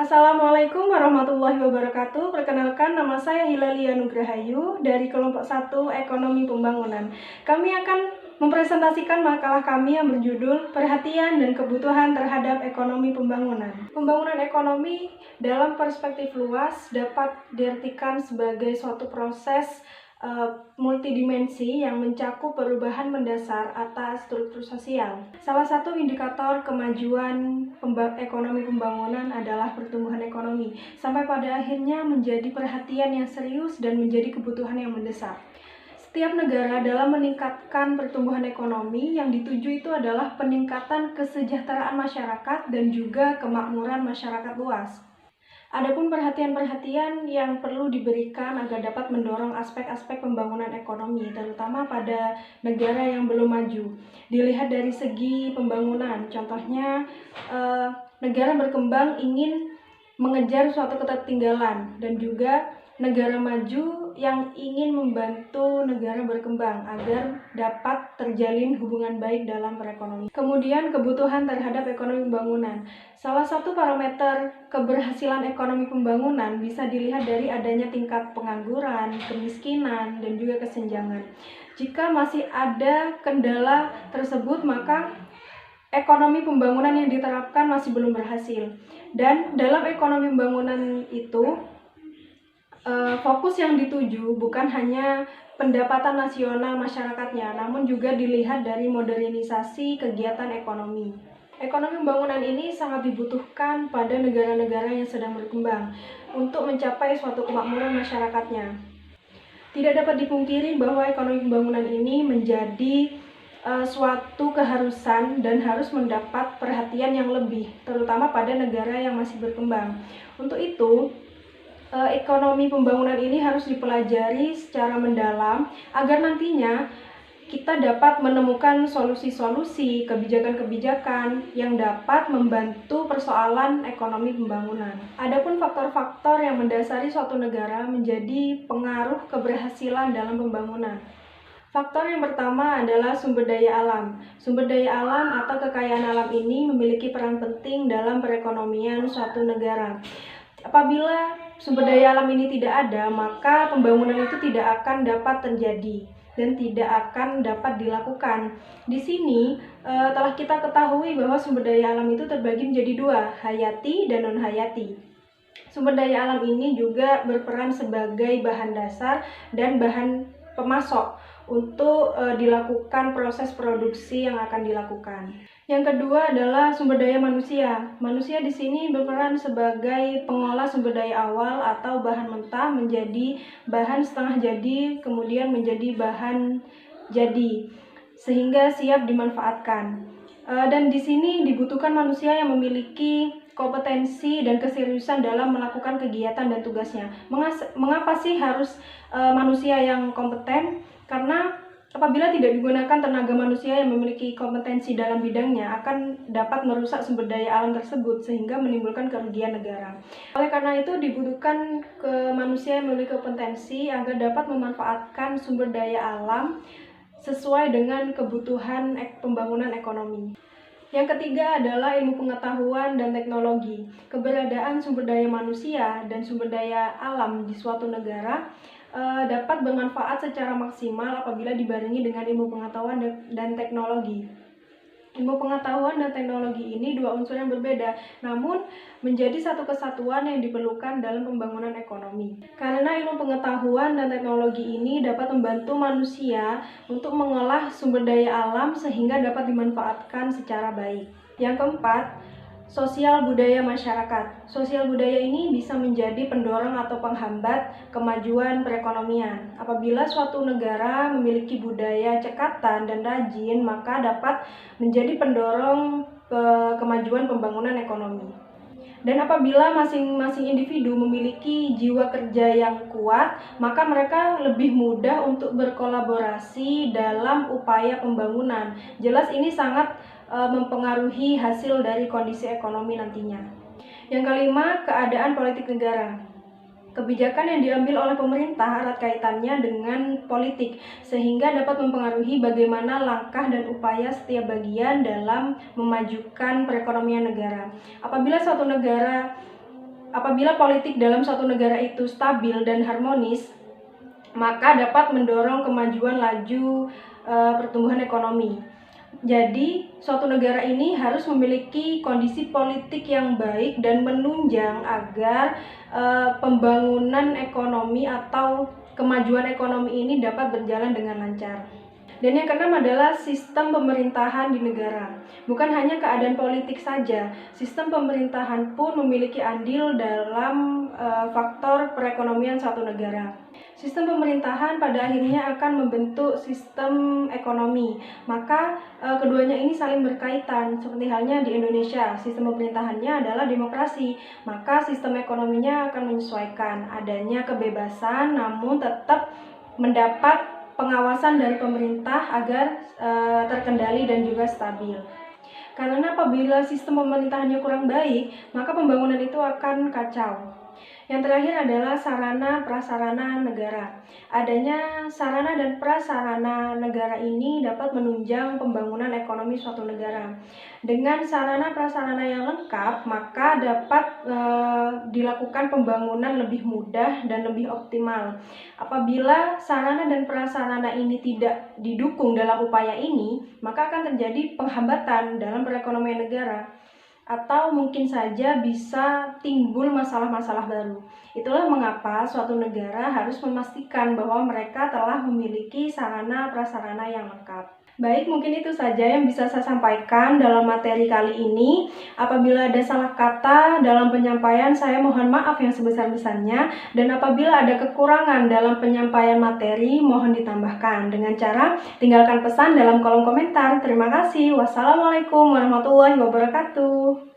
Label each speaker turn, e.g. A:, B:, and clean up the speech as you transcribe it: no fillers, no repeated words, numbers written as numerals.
A: Assalamualaikum warahmatullahi wabarakatuh. Perkenalkan, nama saya Hilalia Nugrahayu dari kelompok 1 Ekonomi Pembangunan. Kami akan mempresentasikan makalah kami yang berjudul Perhatian dan Kebutuhan Terhadap Ekonomi Pembangunan. Pembangunan ekonomi dalam perspektif luas dapat diartikan sebagai suatu proses multidimensi yang mencakup perubahan mendasar atas struktur sosial. Salah satu indikator kemajuan ekonomi pembangunan adalah pertumbuhan ekonomi, sampai pada akhirnya menjadi perhatian yang serius dan menjadi kebutuhan yang mendesak. Setiap negara dalam meningkatkan pertumbuhan ekonomi yang dituju itu adalah peningkatan kesejahteraan masyarakat dan juga kemakmuran masyarakat luas. Adapun perhatian-perhatian yang perlu diberikan agar dapat mendorong aspek-aspek pembangunan ekonomi, terutama pada negara yang belum maju. Dilihat dari segi pembangunan, contohnya negara berkembang ingin mengejar suatu ketertinggalan dan juga negara maju yang ingin membantu negara berkembang agar dapat terjalin hubungan baik dalam perekonomian. Kemudian kebutuhan terhadap ekonomi pembangunan. Salah satu parameter keberhasilan ekonomi pembangunan bisa dilihat dari adanya tingkat pengangguran, kemiskinan, dan juga kesenjangan. Jika masih ada kendala tersebut, maka ekonomi pembangunan yang diterapkan masih belum berhasil. Dan dalam ekonomi pembangunan itu, fokus yang dituju bukan hanya pendapatan nasional masyarakatnya, namun juga dilihat dari modernisasi kegiatan ekonomi. Ekonomi pembangunan ini sangat dibutuhkan pada negara-negara yang sedang berkembang untuk mencapai suatu kemakmuran masyarakatnya. Tidak dapat dipungkiri bahwa ekonomi pembangunan ini menjadi suatu keharusan dan harus mendapat perhatian yang lebih, terutama pada negara yang masih berkembang. Untuk itu, ekonomi pembangunan ini harus dipelajari secara mendalam agar nantinya kita dapat menemukan solusi-solusi, kebijakan-kebijakan yang dapat membantu persoalan ekonomi pembangunan. Adapun faktor-faktor yang mendasari suatu negara menjadi pengaruh keberhasilan dalam pembangunan. Faktor yang pertama adalah sumber daya alam. Sumber daya alam atau kekayaan alam ini memiliki peran penting dalam perekonomian suatu negara. Apabila sumber daya alam ini tidak ada, maka pembangunan itu tidak akan dapat terjadi dan tidak akan dapat dilakukan. Di sini telah kita ketahui bahwa sumber daya alam itu terbagi menjadi dua, hayati dan non-hayati. Sumber daya alam ini juga berperan sebagai bahan dasar dan bahan pemasok untuk dilakukan proses produksi yang akan dilakukan. Yang kedua adalah sumber daya manusia. Manusia di sini berperan sebagai pengolah sumber daya awal atau bahan mentah menjadi bahan setengah jadi, kemudian menjadi bahan jadi, sehingga siap dimanfaatkan. Dan di sini dibutuhkan manusia yang memiliki kompetensi dan keseriusan dalam melakukan kegiatan dan tugasnya. Mengapa sih harus manusia yang kompeten? Karena apabila tidak digunakan tenaga manusia yang memiliki kompetensi dalam bidangnya akan dapat merusak sumber daya alam tersebut sehingga menimbulkan kerugian negara. Oleh karena itu dibutuhkan manusia yang memiliki kompetensi agar dapat memanfaatkan sumber daya alam sesuai dengan kebutuhan pembangunan ekonomi. Yang ketiga adalah ilmu pengetahuan dan teknologi. Keberadaan sumber daya manusia dan sumber daya alam di suatu negara dapat bermanfaat secara maksimal apabila dibarengi dengan ilmu pengetahuan dan teknologi. Ilmu pengetahuan dan teknologi ini dua unsur yang berbeda, namun menjadi satu kesatuan yang diperlukan dalam pembangunan ekonomi. Karena ilmu pengetahuan dan teknologi ini dapat membantu manusia untuk mengolah sumber daya alam sehingga dapat dimanfaatkan secara baik. Yang keempat, sosial budaya masyarakat. Sosial budaya ini bisa menjadi pendorong atau penghambat kemajuan perekonomian. Apabila suatu negara memiliki budaya cekatan dan rajin, maka dapat menjadi pendorong kemajuan pembangunan ekonomi. Dan apabila masing-masing individu memiliki jiwa kerja yang kuat, maka mereka lebih mudah untuk berkolaborasi dalam upaya pembangunan. Jelas ini sangat mempengaruhi hasil dari kondisi ekonomi nantinya. Yang kelima, keadaan politik negara. Kebijakan yang diambil oleh pemerintah erat kaitannya dengan politik, sehingga dapat mempengaruhi bagaimana langkah dan upaya setiap bagian dalam memajukan perekonomian negara. Apabila suatu negara Apabila politik dalam suatu negara itu stabil dan harmonis, maka dapat mendorong kemajuan laju pertumbuhan ekonomi. Jadi, suatu negara ini harus memiliki kondisi politik yang baik dan menunjang agar pembangunan ekonomi atau kemajuan ekonomi ini dapat berjalan dengan lancar. Dan yang keenam adalah sistem pemerintahan di negara. Bukan hanya keadaan politik saja, sistem pemerintahan pun memiliki andil dalam faktor perekonomian suatu negara. Sistem pemerintahan pada akhirnya akan membentuk sistem ekonomi. Maka keduanya ini saling berkaitan. Seperti halnya di Indonesia, sistem pemerintahannya adalah demokrasi. Maka sistem ekonominya akan menyesuaikan adanya kebebasan namun tetap mendapat pengawasan dari pemerintah agar terkendali dan juga stabil. Karena apabila sistem pemerintahannya kurang baik, maka pembangunan itu akan kacau. Yang terakhir adalah sarana prasarana negara. Adanya sarana dan prasarana negara ini dapat menunjang pembangunan ekonomi suatu negara. Dengan sarana prasarana yang lengkap, maka dapat dilakukan pembangunan lebih mudah dan lebih optimal. Apabila sarana dan prasarana ini tidak didukung dalam upaya ini, maka akan terjadi penghambatan dalam perekonomian negara, atau mungkin saja bisa timbul masalah-masalah baru. Itulah mengapa suatu negara harus memastikan bahwa mereka telah memiliki sarana prasarana yang lengkap. Baik, mungkin itu saja yang bisa saya sampaikan dalam materi kali ini. Apabila ada salah kata dalam penyampaian, saya mohon maaf yang sebesar-besarnya. Dan apabila ada kekurangan dalam penyampaian materi, mohon ditambahkan dengan cara tinggalkan pesan dalam kolom komentar. Terima kasih. Wassalamualaikum warahmatullahi wabarakatuh.